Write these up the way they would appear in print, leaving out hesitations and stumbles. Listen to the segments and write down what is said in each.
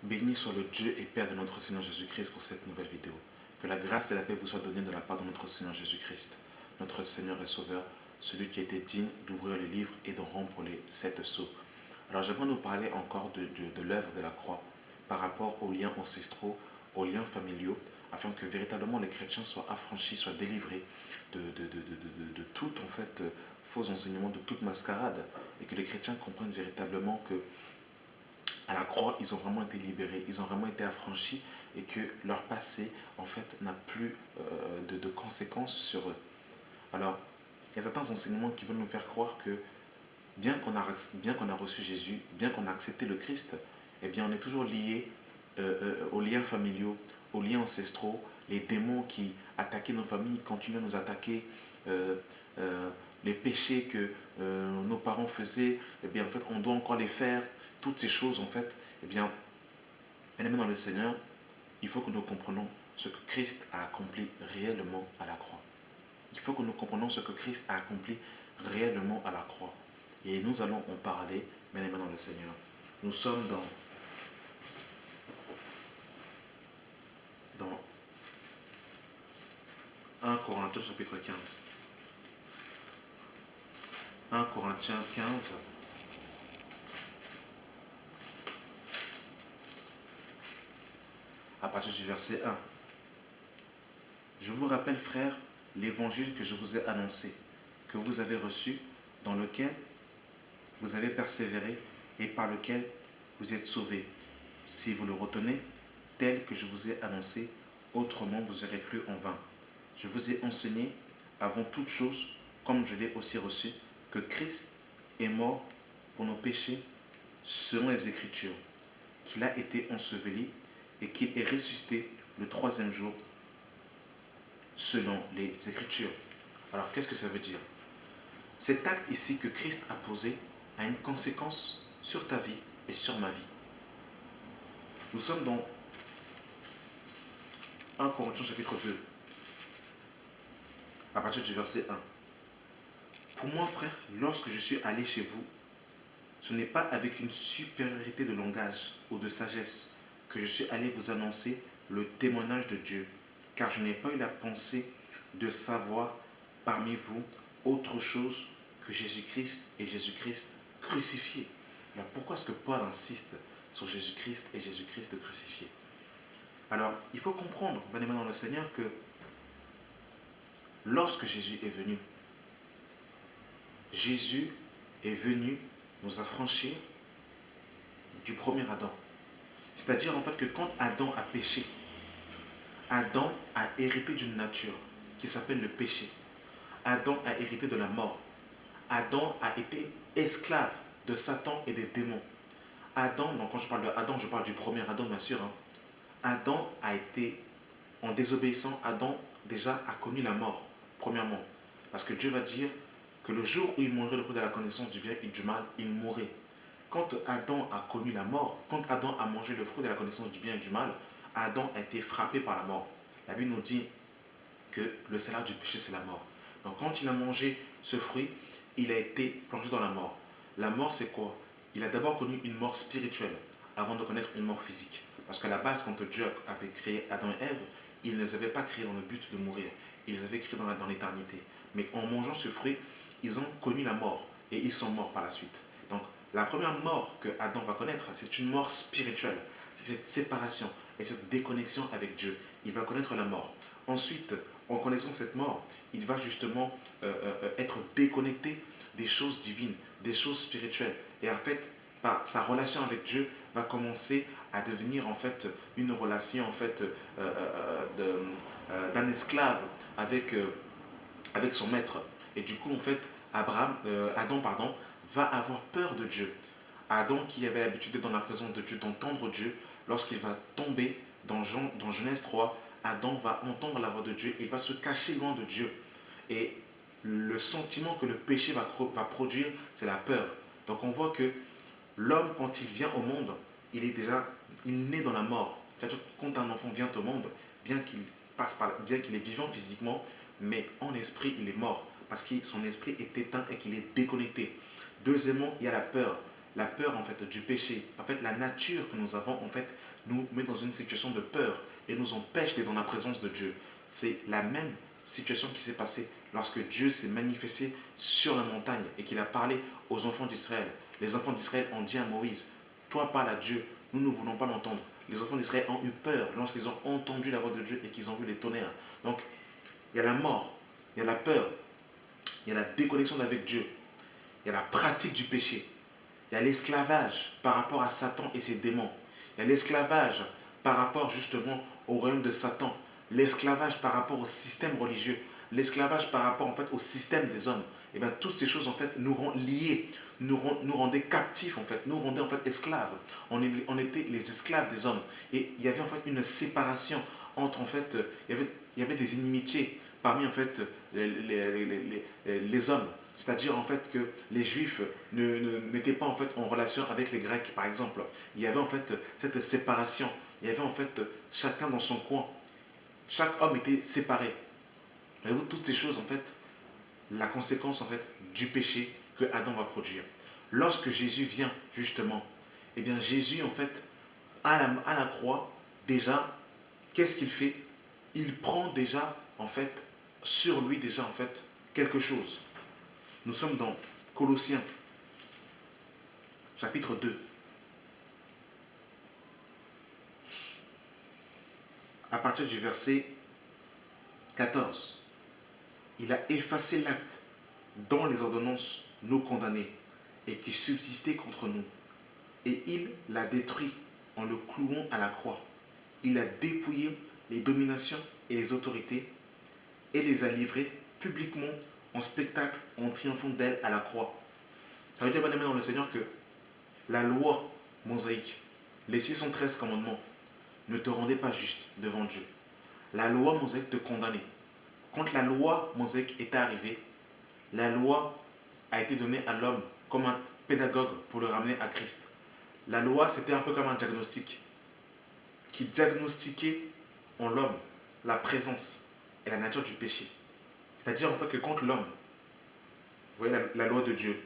Béni soit le Dieu et Père de notre Seigneur Jésus-Christ pour cette nouvelle vidéo. Que la grâce et la paix vous soient données de la part de notre Seigneur Jésus-Christ, notre Seigneur et Sauveur, celui qui était digne d'ouvrir le livre et de rompre les 7 sceaux. Alors j'aimerais nous parler encore de l'œuvre de la croix par rapport aux liens ancestraux, aux liens familiaux, afin que véritablement les chrétiens soient affranchis, soient délivrés de tout en fait faux enseignements, de toute mascarade, et que les chrétiens comprennent véritablement que à la croix, ils ont vraiment été libérés, ils ont vraiment été affranchis et que leur passé, en fait, n'a plus de conséquences sur eux. Alors, il y a certains enseignements qui veulent nous faire croire que bien qu'on a reçu Jésus, bien qu'on a accepté le Christ, eh bien, on est toujours lié aux liens familiaux, aux liens ancestraux. Les démons qui attaquaient nos familles continuent à nous attaquer. Euh, les péchés que nos parents faisaient, eh bien, en fait, on doit encore les faire. Toutes ces choses, en fait, eh bien, bien-aimés dans le Seigneur, il faut que nous comprenions ce que Christ a accompli réellement à la croix. Il faut que nous comprenions ce que Christ a accompli réellement à la croix. Et nous allons en parler, bien-aimés dans le Seigneur. Nous sommes dans 1 Corinthiens chapitre 15. 1 Corinthiens 15, à partir du verset 1. Je vous rappelle, frères, l'évangile que je vous ai annoncé, que vous avez reçu, dans lequel vous avez persévéré et par lequel vous êtes sauvés, si vous le retenez tel que je vous ai annoncé, autrement vous aurez cru en vain. Je vous ai enseigné, avant toute chose, comme je l'ai aussi reçu, que Christ est mort pour nos péchés selon les Écritures, qu'il a été enseveli et qu'il est ressuscité le troisième jour selon les Écritures. Alors qu'est-ce que ça veut dire? Cet acte ici que Christ a posé a une conséquence sur ta vie et sur ma vie. Nous sommes dans 1 Corinthiens chapitre 2, à partir du verset 1. Pour moi, frère, lorsque je suis allé chez vous, ce n'est pas avec une supériorité de langage ou de sagesse que je suis allé vous annoncer le témoignage de Dieu, car je n'ai pas eu la pensée de savoir parmi vous autre chose que Jésus-Christ et Jésus-Christ crucifié. Alors pourquoi est-ce que Paul insiste sur Jésus-Christ et Jésus-Christ crucifié? Alors, il faut comprendre, bien aimé dans le Seigneur, que lorsque Jésus est venu nous affranchir du premier Adam. C'est-à-dire en fait que quand Adam a péché, Adam a hérité d'une nature qui s'appelle le péché. Adam a hérité de la mort. Adam a été esclave de Satan et des démons. Adam, donc quand je parle de Adam, je parle du premier Adam bien sûr. Adam a été, en désobéissant, Adam déjà a connu la mort, premièrement. Parce que Dieu va dire que le jour où il mourrait le fruit de la connaissance du bien et du mal, il mourrait. Quand Adam a connu la mort, quand Adam a mangé le fruit de la connaissance du bien et du mal, Adam a été frappé par la mort. La Bible nous dit que le salaire du péché, c'est la mort. Donc quand il a mangé ce fruit, il a été plongé dans la mort. La mort, c'est quoi? Il a d'abord connu une mort spirituelle avant de connaître une mort physique. Parce qu'à la base, quand Dieu avait créé Adam et Ève, il ne les avait pas créés dans le but de mourir. Il les avait créés dans l'éternité. Mais en mangeant ce fruit, ils ont connu la mort et ils sont morts par la suite. Donc la première mort que Adam va connaître, c'est une mort spirituelle. C'est cette séparation et cette déconnexion avec Dieu. Il va connaître la mort. Ensuite, en connaissant cette mort, il va justement être déconnecté des choses divines, des choses spirituelles. Et en fait, par sa relation avec Dieu va commencer à devenir en fait une relation en fait d'un esclave avec son maître. Et du coup, en fait, Adam va avoir peur de Dieu. Adam, qui avait l'habitude d'être dans la présence de Dieu, d'entendre Dieu, lorsqu'il va tomber dans Genèse 3, Adam va entendre la voix de Dieu, il va se cacher loin de Dieu. Et le sentiment que le péché va produire, c'est la peur. Donc on voit que l'homme, quand il vient au monde, il naît dans la mort. C'est-à-dire que quand un enfant vient au monde, bien qu'il est vivant physiquement, mais en esprit, il est mort. Parce que son esprit est éteint et qu'il est déconnecté. Deuxièmement, il y a la peur. la peur en fait du péché. En fait, la nature que nous avons en fait nous met dans une situation de peur et nous empêche d'être dans la présence de Dieu. C'est la même situation qui s'est passée lorsque Dieu s'est manifesté sur la montagne et qu'il a parlé aux enfants d'Israël. Les enfants d'Israël ont dit à Moïse, toi parle à Dieu, nous ne voulons pas l'entendre. Les enfants d'Israël ont eu peur lorsqu'ils ont entendu la voix de Dieu et qu'ils ont vu les tonnerres. Donc, il y a la mort, il y a la peur, il y a la déconnexion avec Dieu, il y a la pratique du péché, il y a l'esclavage par rapport à Satan et ses démons, il y a l'esclavage par rapport justement au royaume de Satan, l'esclavage par rapport au système religieux, l'esclavage par rapport en fait au système des hommes. Et bien toutes ces choses en fait nous rendent liés, nous rendaient captifs en fait, nous rendaient en fait esclaves. On était les esclaves des hommes. Et il y avait en fait une séparation entre en fait, il y avait des inimitiés parmi en fait les hommes. C'est-à-dire en fait que les Juifs n'étaient pas en fait en relation avec les Grecs, par exemple. Il y avait en fait cette séparation. Il y avait en fait chacun dans son coin. Chaque homme était séparé. Voyez-vous, toutes ces choses en fait, la conséquence en fait du péché que Adam va produire. Lorsque Jésus vient justement, eh bien Jésus en fait à la croix déjà, qu'est-ce qu'il fait? Il prend déjà en fait sur lui déjà en fait quelque chose. Nous sommes dans Colossiens, chapitre 2, à partir du verset 14. Il a effacé l'acte dont les ordonnances nous condamnaient et qui subsistait contre nous. Et il l'a détruit en le clouant à la croix. Il a dépouillé les dominations et les autorités et les a livrées publiquement en spectacle en triomphant d'elles à la croix. Ça veut dire, bien aimé dans le Seigneur, que la loi mosaïque, les 613 commandements, ne te rendaient pas juste devant Dieu. La loi mosaïque te condamnait. Quand la loi mosaïque est arrivée, la loi a été donnée à l'homme comme un pédagogue pour le ramener à Christ. La loi, c'était un peu comme un diagnostic qui diagnostiquait en l'homme la présence et la nature du péché. C'est-à-dire en fait que quand l'homme voyait la loi de Dieu,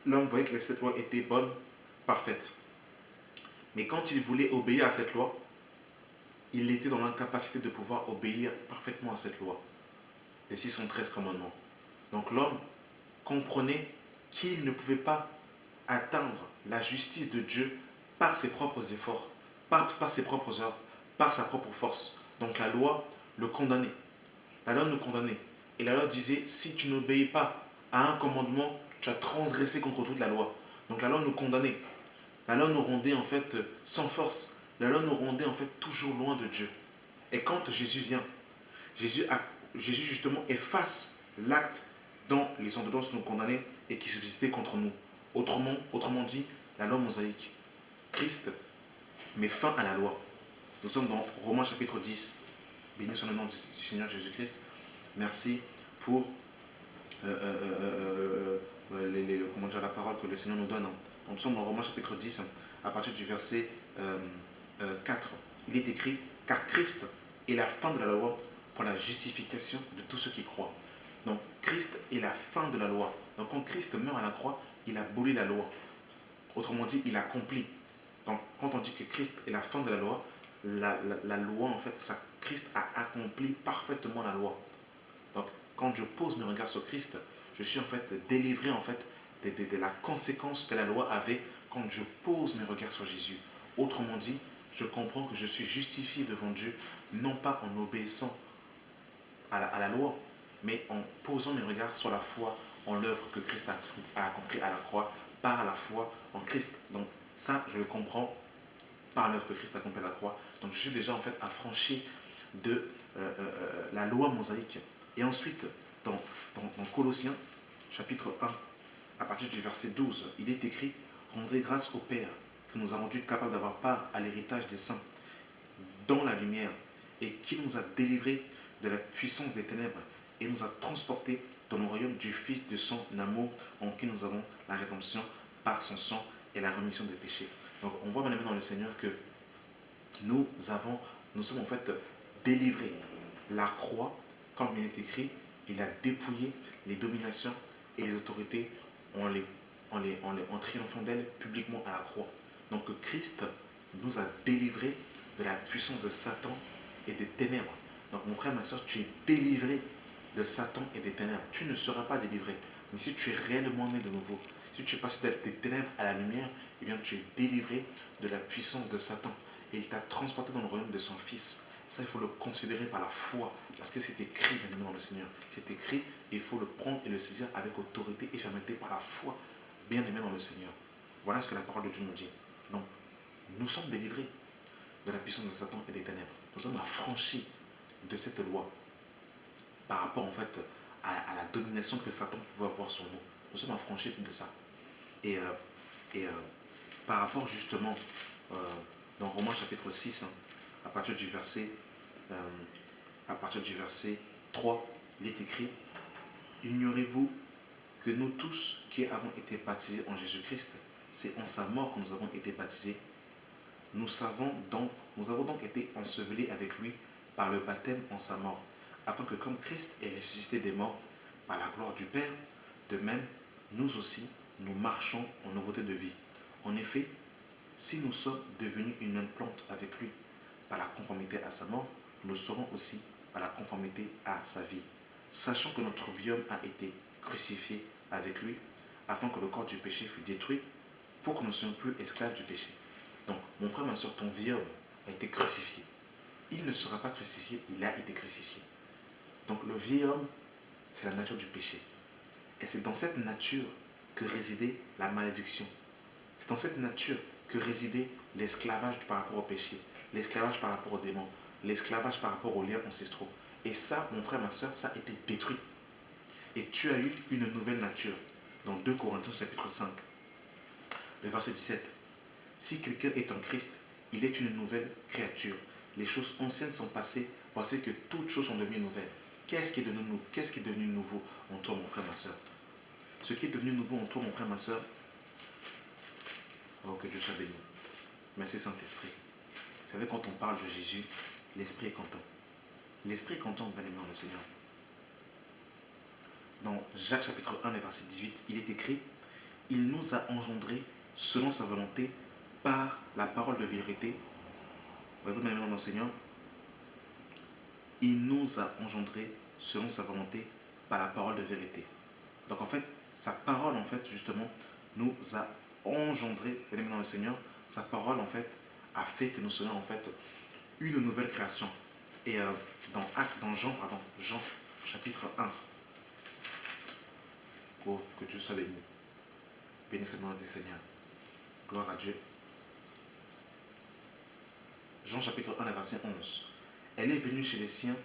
l'homme voyait que cette loi était bonne, parfaite. Mais quand il voulait obéir à cette loi, il était dans l'incapacité de pouvoir obéir parfaitement à cette loi, les 613 commandements. Donc l'homme comprenait qu'il ne pouvait pas atteindre la justice de Dieu par ses propres efforts, par ses propres œuvres, par sa propre force. Donc la loi le condamnait. La loi nous condamnait. Et la loi disait, si tu n'obéis pas à un commandement, tu as transgressé contre toute la loi. Donc la loi nous condamnait. La loi nous rendait en fait sans force. La loi nous rendait en fait toujours loin de Dieu. Et quand Jésus vient, Jésus justement efface l'acte dont les ordonnances nous condamnaient et qui subsistait contre nous. Autrement dit, la loi mosaïque. Christ met fin à la loi. Nous sommes dans Romains chapitre 10. Béni soit le nom du Seigneur Jésus-Christ. Merci pour la parole que le Seigneur nous donne. Donc, nous sommes dans Romains chapitre 10, à partir du verset 4. Il est écrit, car Christ est la fin de la loi pour la justification de tous ceux qui croient. Donc Christ est la fin de la loi. Donc quand Christ meurt à la croix, il abolit la loi. Autrement dit, il accomplit. Donc quand on dit que Christ est la fin de la loi, la loi en fait, Christ a accompli parfaitement la loi. Donc quand je pose mes regards sur Christ, je suis en fait délivré en fait de la conséquence que la loi avait quand je pose mes regards sur Jésus. Autrement dit, je comprends que je suis justifié devant Dieu, non pas en obéissant à la loi, mais en posant mes regards sur la foi en l'œuvre que Christ a accomplie à la croix, par la foi en Christ. Donc ça, je le comprends par l'œuvre que Christ a accomplie à la croix. Donc je suis déjà en fait affranchi de la loi mosaïque. Et ensuite, dans Colossiens, chapitre 1, à partir du verset 12, il est écrit « Rendez grâce au Père qui nous a rendus capables d'avoir part à l'héritage des saints dans la lumière et qui nous a délivrés de la puissance des ténèbres et nous a transportés dans le royaume du Fils de son amour en qui nous avons la rédemption par son sang et la rémission des péchés. » Donc on voit maintenant dans le Seigneur que nous sommes en fait délivrés. La croix, comme il est écrit, il a dépouillé les dominations et les autorités en triomphant d'elle publiquement à la croix. Donc Christ nous a délivrés de la puissance de Satan et des ténèbres. Donc mon frère, ma soeur, tu es délivré de Satan et des ténèbres. Tu ne seras pas délivré. Mais si tu es réellement né de nouveau, si tu es passé des ténèbres à la lumière, eh bien tu es délivré de la puissance de Satan. Et il t'a transporté dans le royaume de son Fils. Ça, il faut le considérer par la foi. Parce que c'est écrit, bien dans le Seigneur. C'est écrit et il faut le prendre et le saisir avec autorité et fermeté par la foi. Bien aimé dans le Seigneur. Voilà ce que la parole de Dieu nous dit. Donc, nous sommes délivrés de la puissance de Satan et des ténèbres. Nous sommes affranchis de cette loi par rapport en fait à la domination que Satan pouvait avoir sur nous. Nous sommes affranchis de ça. Et, par rapport justement euh, dans Romains chapitre 6, hein, à partir du verset euh, à partir du verset 3, il est écrit: ignorez-vous que nous tous qui avons été baptisés en Jésus-Christ, c'est en sa mort que nous avons été baptisés. Nous avons donc été ensevelis avec lui par le baptême en sa mort, afin que comme Christ est ressuscité des morts par la gloire du Père, de même, nous aussi, nous marchons en nouveauté de vie. En effet, si nous sommes devenus une même plante avec lui par la conformité à sa mort, nous serons aussi par la conformité à sa vie, sachant que notre vie homme a été crucifié avec lui, afin que le corps du péché fût détruit, pour que nous ne soyons plus esclaves du péché. Donc, mon frère, ma soeur, ton vieil homme a été crucifié. Il ne sera pas crucifié, il a été crucifié. Donc, le vieil homme, c'est la nature du péché. Et c'est dans cette nature que résidait la malédiction. C'est dans cette nature que résidait l'esclavage par rapport au péché, l'esclavage par rapport aux démons, l'esclavage par rapport aux liens ancestraux. Et ça, mon frère, ma soeur, ça a été détruit. Et tu as eu une nouvelle nature. Dans 2 Corinthiens chapitre 5, le verset 17. Si quelqu'un est en Christ, il est une nouvelle créature. Les choses anciennes sont passées, voici que toutes choses sont devenues nouvelles. Qu'est-ce qui est devenu nouveau en toi, mon frère, ma soeur? Ce qui est devenu nouveau en toi, mon frère, ma soeur, oh, que Dieu soit béni. Merci Saint-Esprit. Vous savez, quand on parle de Jésus, l'Esprit est content. L'Esprit est content, bien aimé dans le Seigneur. Dans Jacques chapitre 1, verset 18, il est écrit: il nous a engendrés selon sa volonté par la parole de vérité. Voyez-vous, bien aimé dans le Seigneur, il nous a engendrés selon sa volonté par la parole de vérité. Donc en fait, sa parole, en fait, justement, nous a engendrés, bien aimé dans le Seigneur. Sa parole, en fait, a fait que nous soyons, en fait, une nouvelle création. Et dans Jean chapitre 1, oh, que Dieu soit béni. Béni soit le nom du Seigneur. Gloire à Dieu. Jean chapitre 1, verset 11. Elle est venue chez les siens,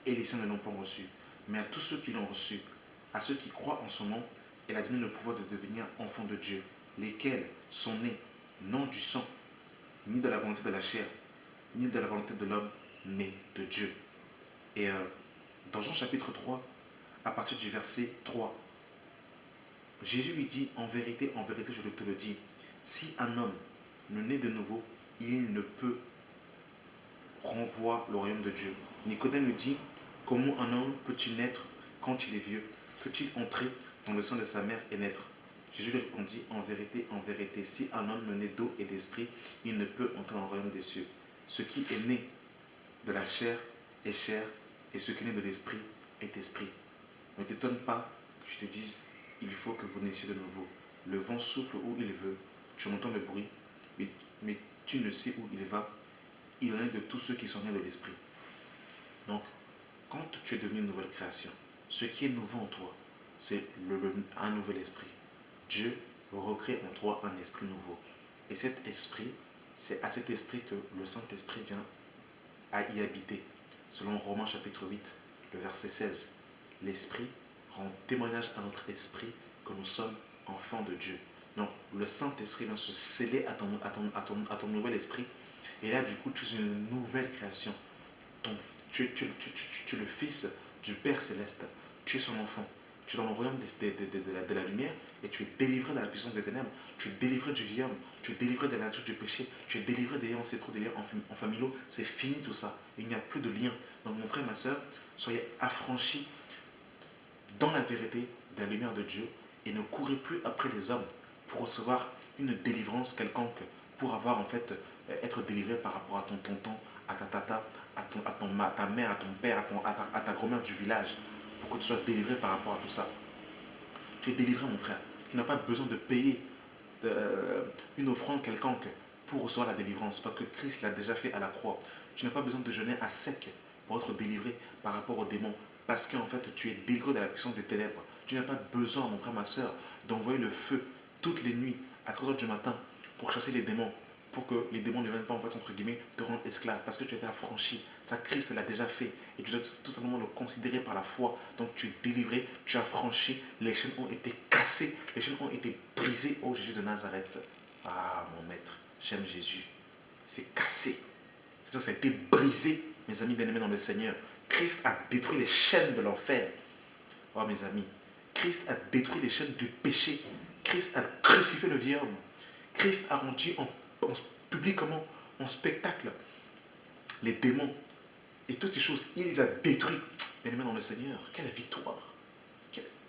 et les siens ne l'ont pas reçue. Mais à tous ceux qui l'ont reçue, à ceux qui croient en son nom, elle a donné le pouvoir de devenir enfants de Dieu, lesquels sont nés, non du sang, ni de la volonté de la chair, ni de la volonté de l'homme, mais de Dieu. Et dans Jean chapitre 3, à partir du verset 3, Jésus lui dit: en vérité, je te le dis, si un homme ne naît de nouveau, il ne peut renvoie le royaume de Dieu. Nicodème lui dit: comment un homme peut-il naître quand il est vieux? Peut-il entrer dans le sein de sa mère et naître? Jésus lui répondit: en vérité, si un homme ne naît d'eau et d'esprit, il ne peut entrer dans le royaume des cieux. Ce qui est né de la chair est chair, et ce qui est né de l'esprit est esprit. Ne t'étonne pas que je te dise: il faut que vous naissiez de nouveau. Le vent souffle où il veut, tu entends le bruit, mais tu ne sais où il va. Il en est de tous ceux qui sont nés de l'esprit. Donc, quand tu es devenu une nouvelle création, ce qui est nouveau en toi, c'est un nouvel esprit. Dieu recrée en toi un esprit nouveau. Et cet esprit, c'est à cet esprit que le Saint-Esprit vient à y habiter. Selon Romains chapitre 8, le verset 16, l'esprit rend témoignage à notre esprit que nous sommes enfants de Dieu. Donc, le Saint-Esprit vient se sceller à ton nouvel esprit. Et là, du coup, tu es une nouvelle création. Tu es le fils du Père Céleste. Tu es son enfant. Tu es dans le royaume de la lumière et tu es délivré de la puissance des ténèbres. Tu es délivré du vieil homme. Tu es délivré de la nature du péché. Tu es délivré des liens ancestraux, des liens en familiaux. C'est fini tout ça. Il n'y a plus de liens. Donc, mon frère, ma soeur, soyez affranchis dans la vérité de la lumière de Dieu et ne courez plus après les hommes. pour recevoir une délivrance quelconque, pour avoir en fait, être délivré par rapport à ton tonton, à ta tata, à ta mère, à ton père, à ta grand-mère du village, pour que tu sois délivré par rapport à tout ça. Tu es délivré, mon frère. Tu n'as pas besoin de payer une offrande quelconque pour recevoir la délivrance, parce que Christ l'a déjà fait à la croix. Tu n'as pas besoin de jeûner à sec pour être délivré par rapport aux démons, parce qu'en fait, tu es délivré de la puissance des ténèbres. Tu n'as pas besoin, mon frère, ma soeur, d'envoyer le feu toutes les nuits à 3 heures du matin pour chasser les démons, pour que les démons ne viennent pas, en fait, entre guillemets, te rendre esclave, parce que tu as été affranchi. Ça, Christ l'a déjà fait, et tu dois tout simplement le considérer par la foi. Donc tu es délivré, tu as franchi, les chaînes ont été cassées, les chaînes ont été brisées. Oh Jésus de Nazareth, ah mon maître, j'aime Jésus, c'est cassé, c'est-à-dire ça a été brisé, mes amis bien-aimés dans le Seigneur. Christ a détruit les chaînes de l'enfer. Oh mes amis, Christ a détruit les chaînes du péché. Christ a crucifié le vieil homme. Christ a rendu publiquement, en spectacle, les démons et toutes ces choses. Il les a détruits. Bien-aimés dans le Seigneur, quelle victoire,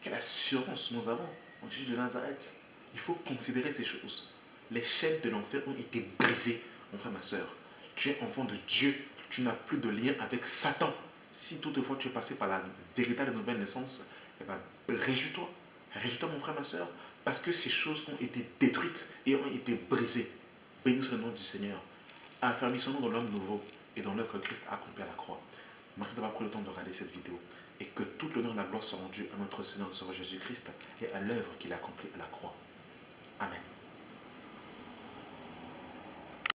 quelle assurance nous avons en Jésus de Nazareth. Il faut considérer ces choses. Les chaînes de l'enfer ont été brisées, mon frère, ma soeur. Tu es enfant de Dieu. Tu n'as plus de lien avec Satan. Si toutefois tu es passé par la véritable nouvelle naissance, eh ben, réjouis-toi. Réjouis-toi, mon frère, ma soeur, parce que ces choses ont été détruites et ont été brisées. Béni soit le nom du Seigneur. Affermissons-nous dans l'homme nouveau et dans l'œuvre que Christ a accompli à la croix. Merci d'avoir pris le temps de regarder cette vidéo et que toute l'honneur et la gloire soit rendue à notre Seigneur et Sauveur Jésus-Christ et à l'œuvre qu'il a accomplie à la croix. Amen.